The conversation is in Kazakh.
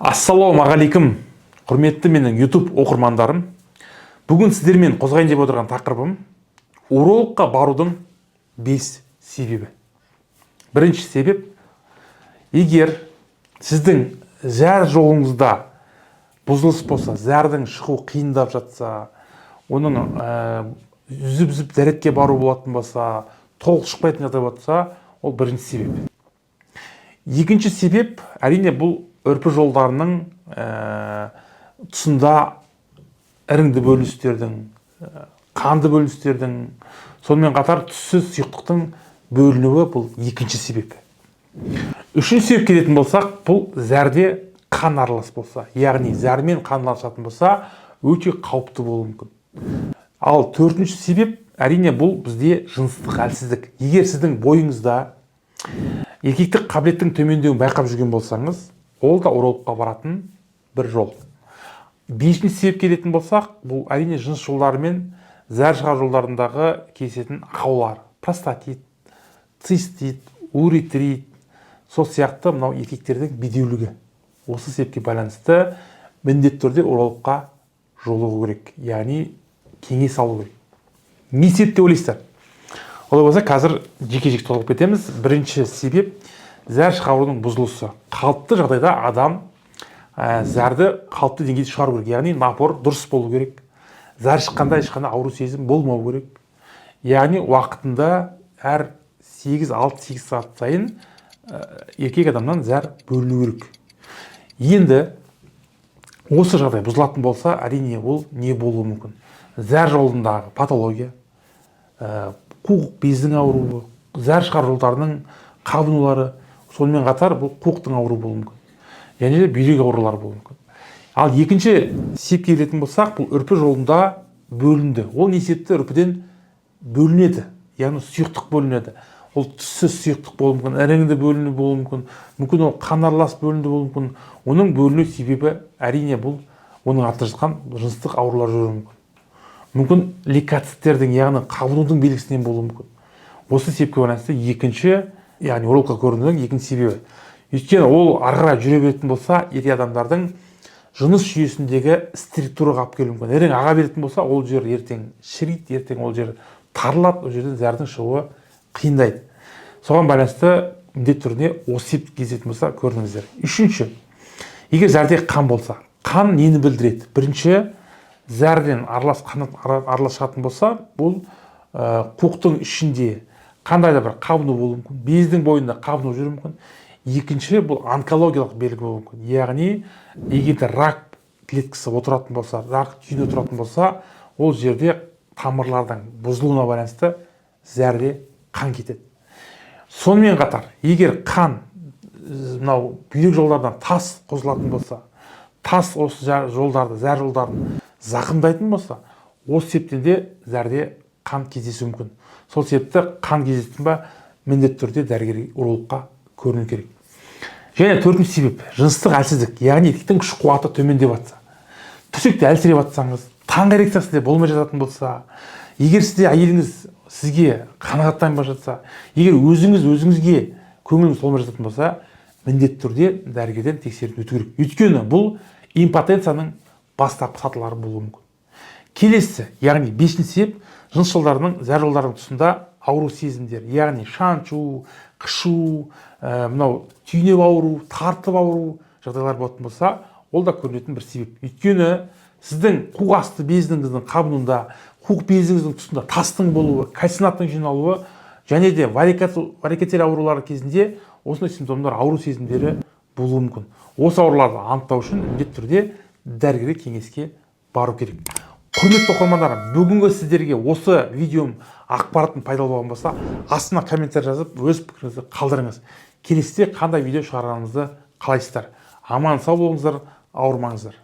Ассалаумағалейкум, құрметті менің YouTube оқырмандарым. Бүгін сіздермен қозғайын деп отырған тақырыбым урологқа барудың 5 себебі. Бірінші себеп, егер сіздің зәр жолыңызда бұзылыс болса, зәрдің шығу қиындап жатса, оның үзіп дәретке бару болатын болса, толық шықпайтын жағдай болса, ол бірінші себеп. Екінші себеп, әрине бұл өрпі жолдарының тұсында іріңді бөліністердің, қанды бөліністердің, сонымен қатар түссіз сұйықтықтың бөлінуі бұл екінші себеп. Үшінші себеп келетін болсақ, бұл зәрде қан аралас болса, яғни зәрмен қан араласатын болса, өте қауіпті болуы мүмкін. Ал төртінші себеп, әрине бұл бізде жыныстық әлсіздік. Егер сіздің бойыңызда еркектік қабілеттің төмендеуін байқап жүрген болсаңыз, ол да урологқа баратын бір жол. Бесінші себеп келетін болсақ, бұл әрине жыныс жолдары мен зәр шығар жолдарындағы кездесетін ақаулар. Простатит, цистит, уретрит, сол сияқты мынау еркектердің бедеулігі. Осы себепке байланысты міндетті түрде урологқа жолығу керек, яғни кеңес алу керек. Не себеп деп ойлайсыздар? Олай болса, қазір жеке-жеке толығып кетеміз. Бірінші себеп зәр шығарудың бұзылысы. Қалыпты жағдайда адам зәрді қалыпты деңгейде шығару керек, яғни напор дұрыс болу керек. Зәр шыққанда ешқандай ауру сезім болмау керек. Яғни уақытында әр 6-8 сағат сайын еркек адамнан зәр бөліну керек. Енді осы жағдай бұзылатын болса, әрине ол не болуы мүмкін? Зәр жолындағы патология, қуық бездің ауруы, зәр шығар жолдарының қабынулары, сонымен қатар бұл қуықтың ауруы болуы мүмкін. Және де бүйрек аурулары болуы мүмкін. Ал екінші себепке келетін болсақ, бұл үрпі жолында бөлінді. Ол не себепті үрпіден бөлінеді, яғни сұйықтық бөлінеді. Ол түссіз сұйықтық болуы мүмкін, іріңді бөліну болуы мүмкін, мүмкін ол қан аралас бөлінді болуы мүмкін. Оның бөліну себебі әрине бұл оның артында жатқан жыныстық аурулар жүруі мүмкін. Мүмкін лейкоциттердің, яғни қабынудың белгісінен болуы мүмкін. Осы себепке байланысты екінші, яғни урологқа көрінудің екінші себебі. Өйткені ол ары қарай жүре беретін болса, еркек адамдардың жыныс жүйесіндегі структураға алып келуі мүмкін. Ірің аға беретін болса, ол жер ертең шірейді, ертең ол жер тарылады, ол жерден зәрдің шығуы қиындайды. Соған байланысты міндетті түрде осы себеп кездесетін болса, көріңіздер. Үшінші, егер зәрде қан болса, қан нені білдіреді? Бірінші, зәрден аралас шығатын болса, бұл қуықтың ішінде қандай да бір қабыну болуы мүмкін, бездің бойында қабыну жүруі мүмкін. Екінші, бұл онкологиялық белгі болуы мүмкін. Яғни, егер рак клеткасы отыратын болса, рак түйіні отыратын болса, ол жерде тамырлардың бұзылуына байланысты зәрде қан кетеді. Сонымен қатар, егер қан мынау бүйрек жолдардан тас қосылатын болса, тас осы жолдарды, зәр жолдарын зақымдайтын болса, осы себептен де зәрде қан кездесуі мүмкін. Сол себепті қан кездесетін ба, міндетті түрде дәрігер урологқа көріну керек. Және төртінші себеп, жыныстық әлсіздік, яғни еркектің күш қуаты төмендеп жатса, төсекте әлсіреп жатсаңыз, таңғы эрекциясы болмай жататын болса, егер сізде әйеліңіз сізге қанағаттанбай жатса, егер өзіңізге көңіліңіз толмай жататын болса, міндетті түрде дәрігерден тексеріп өту керек. Өйткені бұл импотенцияның бастапқы сатылары болуы мүмкін. Келесі, яғни бесінші себеп, жыныс жолдарының, зәр жолдарының тұсында ауру сезімдер, яғни шаншу, қышу, мынау түйнеп ауру, тартып ауру жағдайлар болатын болса, ол да көрінетін бір себеп. Өйткені сіздің қуық асты безіңіздің қабынуында, қуық безіңіздің тұсында тастың болуы, кальцинаттың жиналуы және де варикоцель аурулары кезінде осындай симптомдар, ауру сезімдері болуы мүмкін. Осы ауруларды анықтау үшін міндетті түрде дәрігерге кеңеске бару керек. Құрметті оқырмандарым, бүгінгі сіздерге осы видеом ақпаратын пайдалы болған болса, астына комментарий жазып, өз пікіріңізді қалдырыңыз. Келесіде қандай видео шығарғанымызды қалайсыздар. Аман сау болыңыздар, ауырмаңыздар.